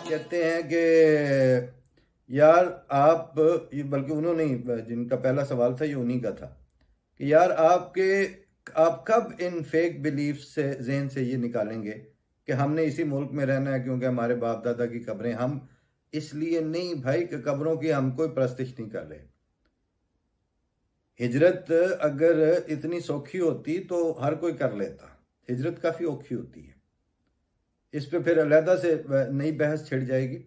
کہتے ہیں کہ یار آپ، بلکہ انہوں نے جن کا پہلا سوال تھا یہ انہی کا تھا کہ یار آپ کب ان فیک بلیف سے ذہن سے یہ نکالیں گے کہ ہم نے اسی ملک میں رہنا ہے کیونکہ ہمارے باپ دادا کی قبریں، ہم اس لیے نہیں بھائی کہ قبروں کی ہم کوئی پرستش نہیں کر رہے. ہجرت اگر اتنی سوکھی ہوتی تو ہر کوئی کر لیتا، ہجرت کافی اوکھی ہوتی ہے. اس پہ پھر علیحدہ سے نئی بحث چھڑ جائے گی،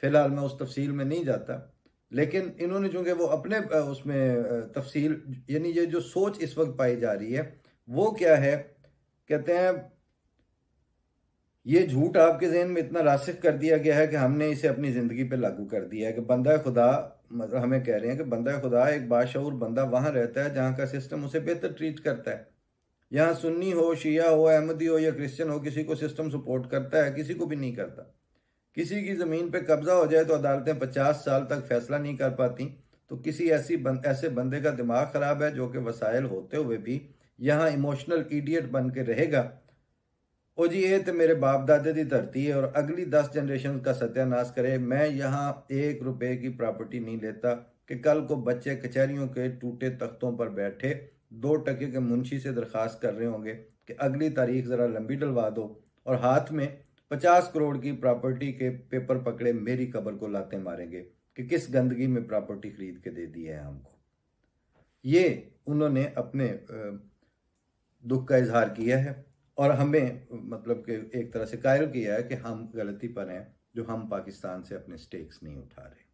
فی الحال میں اس تفصیل میں نہیں جاتا. لیکن انہوں نے چونکہ وہ اپنے اس میں تفصیل، یعنی یہ جو سوچ اس وقت پائی جا رہی ہے وہ کیا ہے، کہتے ہیں یہ جھوٹ آپ کے ذہن میں اتنا راسخ کر دیا گیا ہے کہ ہم نے اسے اپنی زندگی پہ لاگو کر دیا ہے کہ بندہ خدا، مطلب ہمیں کہہ رہے ہیں کہ بندہ خدا، ایک باشعور بندہ وہاں رہتا ہے جہاں کا سسٹم اسے بہتر ٹریٹ کرتا ہے. یہاں سنی ہو، شیعہ ہو، احمدی ہو یا کرسچن ہو، کسی کو سسٹم سپورٹ کرتا ہے، کسی کو بھی نہیں کرتا. کسی کی زمین پہ قبضہ ہو جائے تو عدالتیں 50 سال تک فیصلہ نہیں کر پاتی، تو کسی ایسے بندے کا دماغ خراب ہے جو کہ وسائل ہوتے ہوئے بھی یہاں ایموشنل ایڈیٹ بن کے رہے گا. او جی یہ تو میرے باپ دادے دی دھرتی ہے اور اگلی 10 جنریشن کا ستیہ ناش کرے، میں یہاں 1 روپے کی پراپرٹی نہیں لیتا کہ کل کو بچے کچہریوں کے ٹوٹے تختوں پر بیٹھے 2 ٹکے کے منشی سے درخواست کر رہے ہوں گے کہ اگلی تاریخ ذرا لمبی ڈلوا دو، اور ہاتھ میں 50 کروڑ کی پراپرٹی کے پیپر پکڑے میری قبر کو لاتے ماریں گے کہ کس گندگی میں پراپرٹی خرید کے دے دی ہے ہم کو. یہ انہوں نے اپنے دکھ کا اظہار کیا ہے اور ہمیں مطلب کہ ایک طرح سے قائل کیا ہے کہ ہم غلطی پر ہیں جو ہم پاکستان سے اپنے سٹیکس نہیں اٹھا رہے.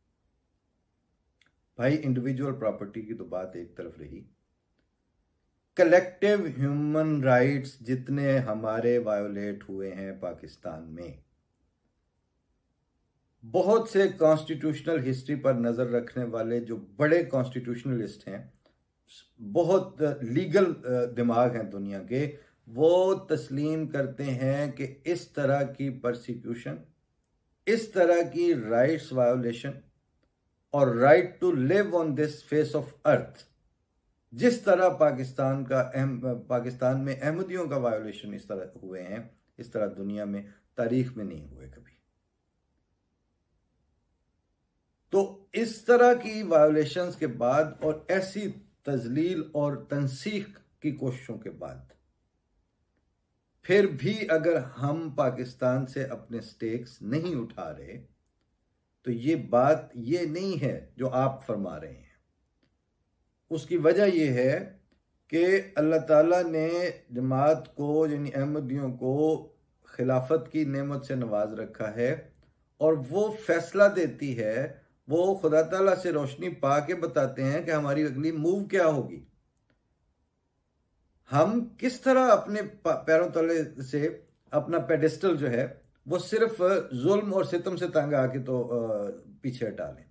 بھائی انڈیویجول پراپرٹی کی تو بات ایک طرف رہی، کلیکٹیو ہیومن رائٹس جتنے ہمارے وائیولیٹ ہوئے ہیں پاکستان میں، بہت سے کانسٹیٹیوشنل ہسٹری پر نظر رکھنے والے جو بڑے کانسٹیٹیوشنلسٹ ہیں، بہت لیگل دماغ ہیں دنیا کے، وہ تسلیم کرتے ہیں کہ اس طرح کی پرسیکیوشن، اس طرح کی رائٹس وائیولیشن اور right to live on this face of earth, جس طرح پاکستان میں احمدیوں کا وائیولیشن اس طرح ہوئے ہیں، اس طرح دنیا میں تاریخ میں نہیں ہوئے کبھی. تو اس طرح کی وائیولیشنز کے بعد اور ایسی تذلیل اور تنسیخ کی کوششوں کے بعد پھر بھی اگر ہم پاکستان سے اپنے سٹیکس نہیں اٹھا رہے تو یہ بات یہ نہیں ہے جو آپ فرما رہے ہیں. اس کی وجہ یہ ہے کہ اللہ تعالیٰ نے جماعت کو، یعنی احمدیوں کو، خلافت کی نعمت سے نواز رکھا ہے اور وہ فیصلہ دیتی ہے، وہ خدا تعالیٰ سے روشنی پا کے بتاتے ہیں کہ ہماری اگلی موو کیا ہوگی. ہم کس طرح اپنے پیروں تلے سے اپنا پیڈسٹل جو ہے وہ صرف ظلم اور ستم سے تنگ آ کے تو پیچھے ہٹا لیں،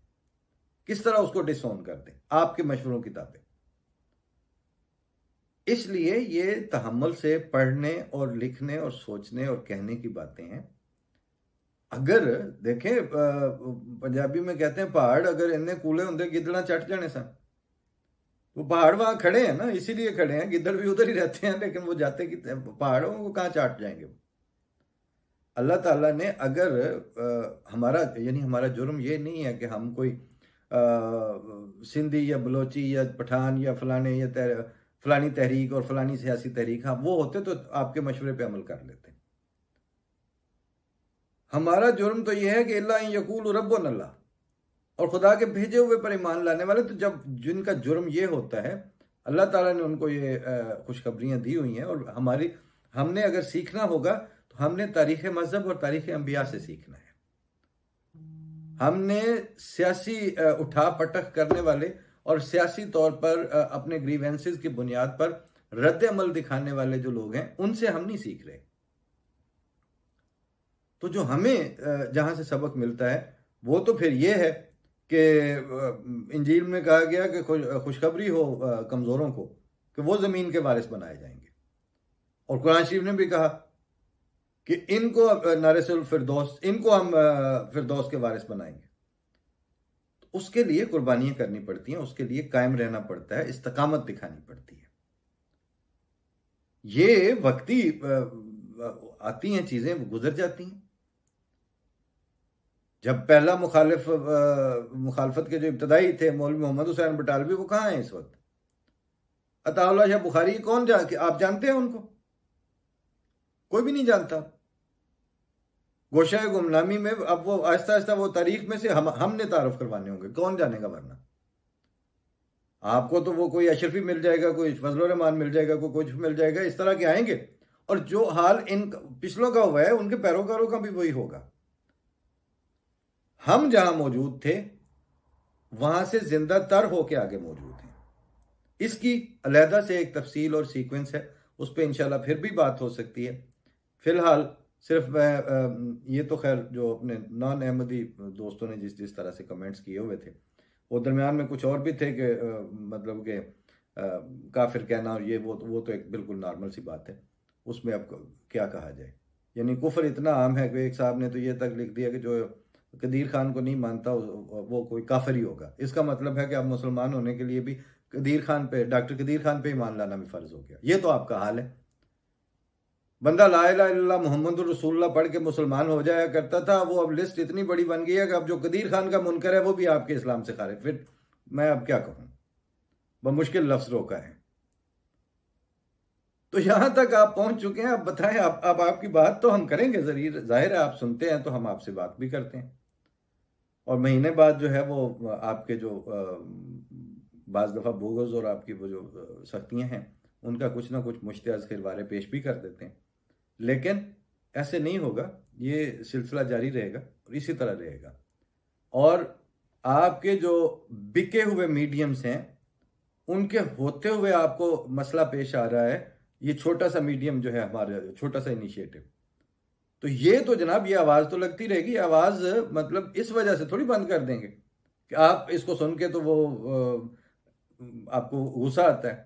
کس طرح اس کو ڈس اون کر دیں آپ کے مشوروں کی تابع. اس لیے یہ تحمل سے پڑھنے اور لکھنے اور سوچنے اور کہنے کی باتیں ہیں. اگر دیکھیں پنجابی میں کہتے ہیں پہاڑ اگر انہیں کولے ہوں گدڑا چٹ جانے سن، وہ پہاڑ وہاں کھڑے ہیں نا، اسی لیے کھڑے ہیں، گدڑ بھی ادھر ہی رہتے ہیں لیکن وہ جاتے پہاڑوں کو کہاں چاٹ جائیں گے. اللہ تعالیٰ نے اگر ہمارا جرم یہ نہیں ہے کہ ہم کوئی سندھی یا بلوچی یا پٹھان یا فلانی تحریک اور فلانی سیاسی تحریک، ہاں وہ ہوتے تو آپ کے مشورے پہ عمل کر لیتے. ہمارا جرم تو یہ ہے کہ اللہ یقول ربنا اللہ، اور خدا کے بھیجے ہوئے پر ایمان لانے والے. تو جن کا جرم یہ ہوتا ہے، اللہ تعالیٰ نے ان کو یہ خوشخبریاں دی ہوئی ہیں، اور ہم نے اگر سیکھنا ہوگا تو ہم نے تاریخ مذہب اور تاریخ انبیاء سے سیکھنا ہے. ہم نے سیاسی اٹھا پٹک کرنے والے اور سیاسی طور پر اپنے گریوینسز کی بنیاد پر رد عمل دکھانے والے جو لوگ ہیں ان سے ہم نہیں سیکھ رہے. تو جو ہمیں جہاں سے سبق ملتا ہے وہ تو پھر یہ ہے کہ انجیل میں کہا گیا کہ خوشخبری ہو کمزوروں کو کہ وہ زمین کے وارث بنائے جائیں گے، اور قرآن شریف نے بھی کہا کہ ان کو نارث الفردوس، ان کو ہم فردوس کے وارث بنائیں گے. اس کے لیے قربانیاں کرنی پڑتی ہیں، اس کے لیے قائم رہنا پڑتا ہے، استقامت دکھانی پڑتی ہے. یہ وقتی آتی ہیں چیزیں، گزر جاتی ہیں. جب پہلا مخالفت کے جو ابتدائی تھے مولوی محمد حسین بٹالوی، وہ کہاں ہیں اس وقت؟ عطا اللہ شاہ بخاری کون آپ جانتے ہیں ان کو؟ کوئی بھی نہیں جانتا. گوشہ گمنامی میں اب وہ آہستہ آہستہ وہ تاریخ میں سے ہم نے تعارف کروانے ہوں گے، کون جانے گا ورنہ. آپ کو تو وہ کوئی اشرفی مل جائے گا، کوئی فضل الرحمان مل جائے گا، کوئی کچھ مل جائے گا، اس طرح کے آئیں گے. اور جو حال ان پچھلوں کا ہوا ہے ان کے پیروکاروں کا بھی وہی ہوگا. ہم جہاں موجود تھے وہاں سے زندہ تر ہو کے آگے موجود ہیں. اس کی علیحدہ سے ایک تفصیل اور سیکوینس ہے، اس پہ انشاءاللہ پھر بھی بات ہو سکتی ہے. فی الحال صرف میں یہ تو خیر جو اپنے نان احمدی دوستوں نے جس طرح سے کمنٹس کیے ہوئے تھے، وہ درمیان میں کچھ اور بھی تھے کہ مطلب کہ کافر کہنا اور یہ وہ تو ایک بالکل نارمل سی بات ہے. اس میں اب کیا کہا جائے، یعنی کفر اتنا عام ہے کہ ایک صاحب نے تو یہ تک لکھ دیا کہ جو قدیر خان کو نہیں مانتا وہ کوئی کافر ہی ہوگا. اس کا مطلب ہے کہ اب مسلمان ہونے کے لیے بھی ڈاکٹر قدیر خان پہ ایمان لانا بھی فرض ہو گیا. یہ تو آپ کا حال ہے. بندہ لا الہ الا اللہ محمد الرسول اللہ پڑھ کے مسلمان ہو جایا کرتا تھا، وہ اب لسٹ اتنی بڑی بن گئی ہے کہ اب جو قدیر خان کا منکر ہے وہ بھی آپ کے اسلام سے خارج. پھر میں اب کیا کہوں، بمشکل لفظ روکا ہے. تو یہاں تک آپ پہنچ چکے ہیں. اب بتائیں، اب آپ کی بات تو ہم کریں گے، ظاہر ہے آپ سنتے ہیں تو ہم آپ سے بات بھی کرتے ہیں. اور مہینے بعد جو ہے وہ آپ کے جو بعض دفعہ بوگز اور آپ کی وہ جو سختیاں ہیں ان کا کچھ نہ کچھ مشتعز خیروارے پیش بھی کر دیتے ہیں. لیکن ایسے نہیں ہوگا، یہ سلسلہ جاری رہے گا اور اسی طرح رہے گا. اور آپ کے جو بکے ہوئے میڈیمز ہیں ان کے ہوتے ہوئے آپ کو مسئلہ پیش آ رہا ہے. یہ چھوٹا سا میڈیم جو ہے ہمارا چھوٹا سا انیشیٹو، تو یہ تو جناب یہ آواز تو لگتی رہے گی. آواز مطلب اس وجہ سے تھوڑی بند کر دیں گے کہ آپ اس کو سن کے تو وہ آپ کو غصہ آتا ہے.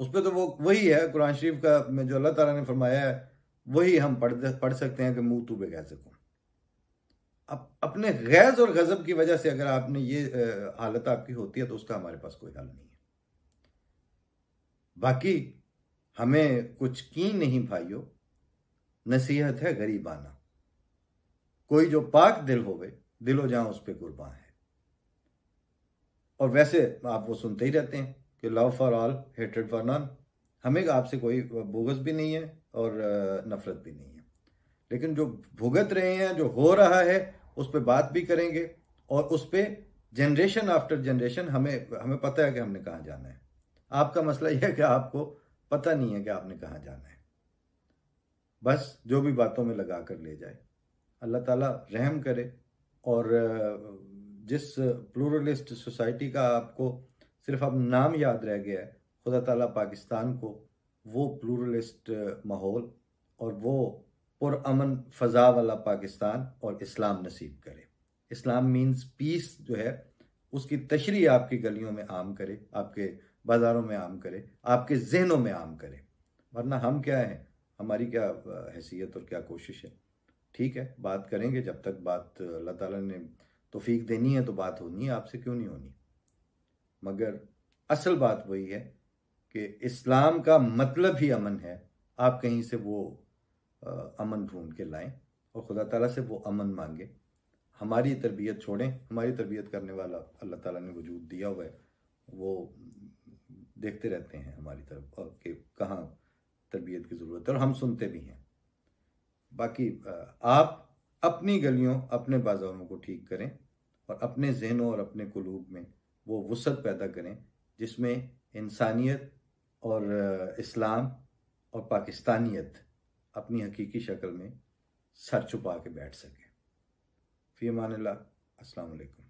اس پہ تو وہی ہے قرآن شریف کا میں جو اللہ تعالیٰ نے فرمایا ہے وہی ہم پڑھ سکتے ہیں کہ منہ تو بے غیظ کو. اب اپنے غیظ اور غضب کی وجہ سے اگر آپ نے یہ حالت آپ کی ہوتی ہے تو اس کا ہمارے پاس کوئی حل نہیں ہے. باقی ہمیں کچھ کی نہیں بھائیو، نصیحت ہے غریبانہ. کوئی جو پاک دل ہوئے دل و جہاں اس پہ قربان ہے. اور ویسے آپ وہ سنتے ہی رہتے ہیں کہ love for all hatred for none. ہمیں آپ سے کوئی بغض بھی نہیں ہے اور نفرت بھی نہیں ہے. لیکن جو بھگت رہے ہیں، جو ہو رہا ہے، اس پہ بات بھی کریں گے. اور اس پہ جنریشن آفٹر جنریشن ہمیں پتہ ہے کہ ہم نے کہاں جانا ہے. آپ کا مسئلہ یہ ہے کہ آپ کو پتہ نہیں ہے کہ آپ نے کہاں جانا ہے. بس جو بھی باتوں میں لگا کر لے جائے. اللہ تعالیٰ رحم کرے. اور جس پلورلسٹ سوسائٹی کا آپ کو صرف اب نام یاد رہ گیا ہے، خدا تعالیٰ پاکستان کو وہ پلورلسٹ ماحول اور وہ پرامن فضا والا پاکستان اور اسلام نصیب کرے. اسلام مینز پیس جو ہے اس کی تشریح آپ کی گلیوں میں عام کرے، آپ کے بازاروں میں عام کرے، آپ کے ذہنوں میں عام کرے. ورنہ ہم کیا ہیں، ہماری کیا حیثیت اور کیا کوشش ہے. ٹھیک ہے، بات کریں گے. جب تک بات اللہ تعالیٰ نے توفیق دینی ہے تو بات ہونی ہے. آپ سے کیوں نہیں ہونی؟ مگر اصل بات وہی ہے کہ اسلام کا مطلب ہی امن ہے. آپ کہیں سے وہ امن ڈھونڈ کے لائیں اور خدا تعالیٰ سے وہ امن مانگیں. ہماری تربیت چھوڑیں. ہماری تربیت کرنے والا اللہ تعالیٰ نے وجود دیا ہوا ہے، وہ دیکھتے رہتے ہیں ہماری طرف اور کہ کہاں تربیت کی ضرورت ہے، اور ہم سنتے بھی ہیں. باقی آپ اپنی گلیوں اپنے بازاروں کو ٹھیک کریں اور اپنے ذہنوں اور اپنے قلوب میں وہ وسعت پیدا کریں جس میں انسانیت اور اسلام اور پاکستانیت اپنی حقیقی شکل میں سر چھپا کے بیٹھ سکے. فی امان اللہ. السلام علیکم.